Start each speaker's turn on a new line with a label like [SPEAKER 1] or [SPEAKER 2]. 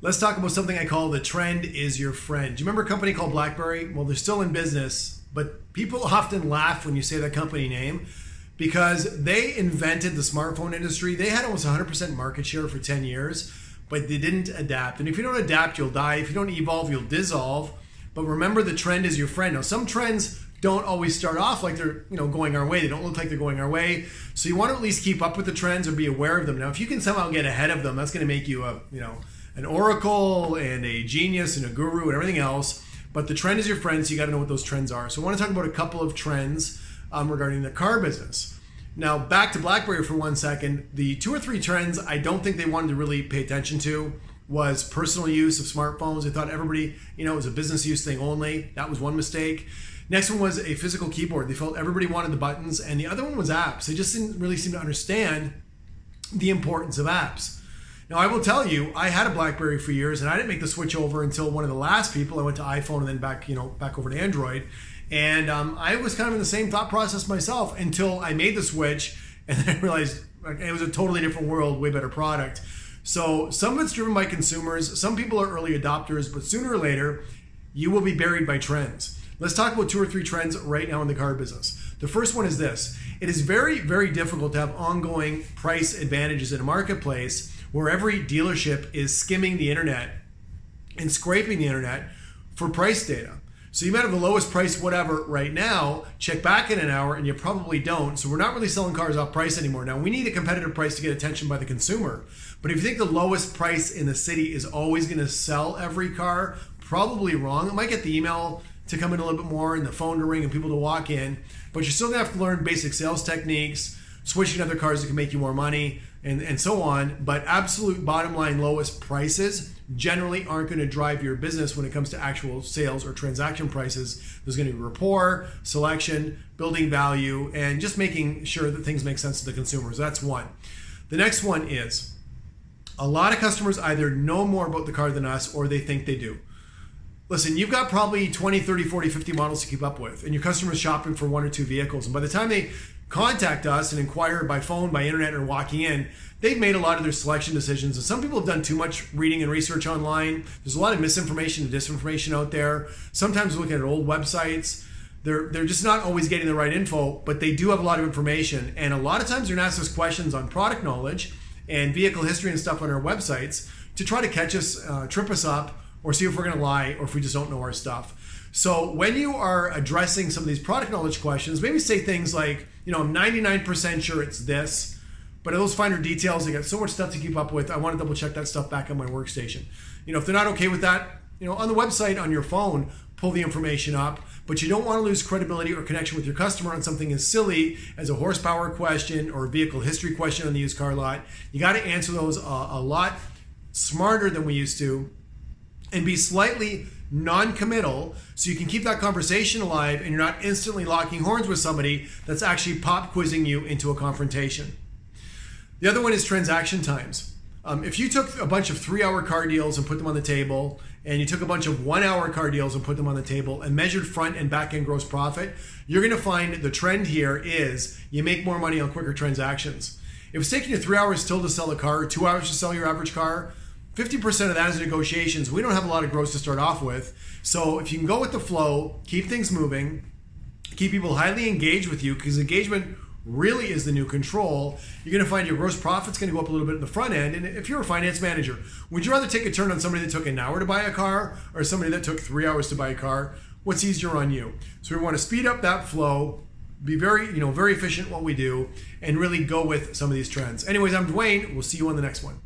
[SPEAKER 1] Let's talk about something I call the trend is your friend. Do you remember a company called Blackberry? Well, they're still in business, but people often laugh when you say that company name because they invented the smartphone industry. They had almost 100% market share for 10 years, but they didn't adapt. And if you don't adapt, you'll die. If you don't evolve, you'll dissolve. But remember, the trend is your friend. Now, some trends don't always start off like they're going our way. They don't look like they're going our way. So you want to at least keep up with the trends or be aware of them. Now, if you can somehow get ahead of them, that's going to make you an oracle and a genius and a guru and everything else. But the trend is your friend, so you got to know what those trends are. So I want to talk about a couple of trends regarding the car business. Now, back to BlackBerry for 1 second. The 2 or 3 trends I don't think they wanted to really pay attention to was personal use of smartphones. They thought everybody, it was a business use thing only. That was one mistake. Next one was a physical keyboard. They felt everybody wanted the buttons. And the other one was apps. They just didn't really seem to understand the importance of apps. Now, I will tell you, I had a BlackBerry for years, and I didn't make the switch over until one of the last people. I went to iPhone and then back over to Android. And I was kind of in the same thought process myself until I made the switch, and then I realized it was a totally different world, way better product. So some of it's driven by consumers. Some people are early adopters, but sooner or later, you will be buried by trends. Let's talk about 2 or 3 trends right now in the car business. The first one is this. It is very, very difficult to have ongoing price advantages in a marketplace where every dealership is skimming the internet and scraping the internet for price data. So you might have the lowest price whatever right now, check back in an hour, and you probably don't. So we're not really selling cars off price anymore. Now, we need a competitive price to get attention by the consumer. But if you think the lowest price in the city is always going to sell every car, probably wrong. It might get the email to come in a little bit more and the phone to ring and people to walk in. But you're still going to have to learn basic sales techniques, switching to other cars that can make you more money, and so on. But absolute bottom line lowest prices generally aren't going to drive your business when it comes to actual sales or transaction prices. There's going to be rapport, selection, building value, and just making sure that things make sense to the consumers. That's one. The next one is a lot of customers either know more about the car than us or they think they do. Listen, you've got probably 20, 30, 40, 50 models to keep up with, and your customer's shopping for 1 or 2 vehicles. And by the time they contact us and inquire by phone, by internet, or walking in, they've made a lot of their selection decisions. And some people have done too much reading and research online. There's a lot of misinformation and disinformation out there. Sometimes looking at old websites. They're just not always getting the right info, but they do have a lot of information. And a lot of times they're going to ask us questions on product knowledge and vehicle history and stuff on our websites to try to catch us, trip us up, or see if we're going to lie or if we just don't know our stuff. So when you are addressing some of these product knowledge questions, maybe say things like, I'm 99% sure it's this, but those finer details, they got so much stuff to keep up with. I want to double check that stuff back on my workstation. If they're not okay with that, on the website, on your phone, pull the information up, but you don't want to lose credibility or connection with your customer on something as silly as a horsepower question or a vehicle history question on the used car lot. You got to answer those a lot smarter than we used to, and be slightly non-committal so you can keep that conversation alive and you're not instantly locking horns with somebody that's actually pop quizzing you into a confrontation. The other one is transaction times. If you took a bunch of 3-hour car deals and put them on the table, and you took a bunch of 1-hour car deals and put them on the table and measured front and back end gross profit, you're going to find the trend here is you make more money on quicker transactions. If it's taking you 3 hours still to sell a car, or 2 hours to sell your average car, 50% of that is negotiations. We don't have a lot of gross to start off with. So if you can go with the flow, keep things moving, keep people highly engaged with you, because engagement really is the new control, you're going to find your gross profit's going to go up a little bit in the front end. And if you're a finance manager, would you rather take a turn on somebody that took an hour to buy a car or somebody that took 3 hours to buy a car? What's easier on you? So we want to speed up that flow, be very, very efficient in what we do, and really go with some of these trends. Anyways, I'm Dwayne. We'll see you on the next one.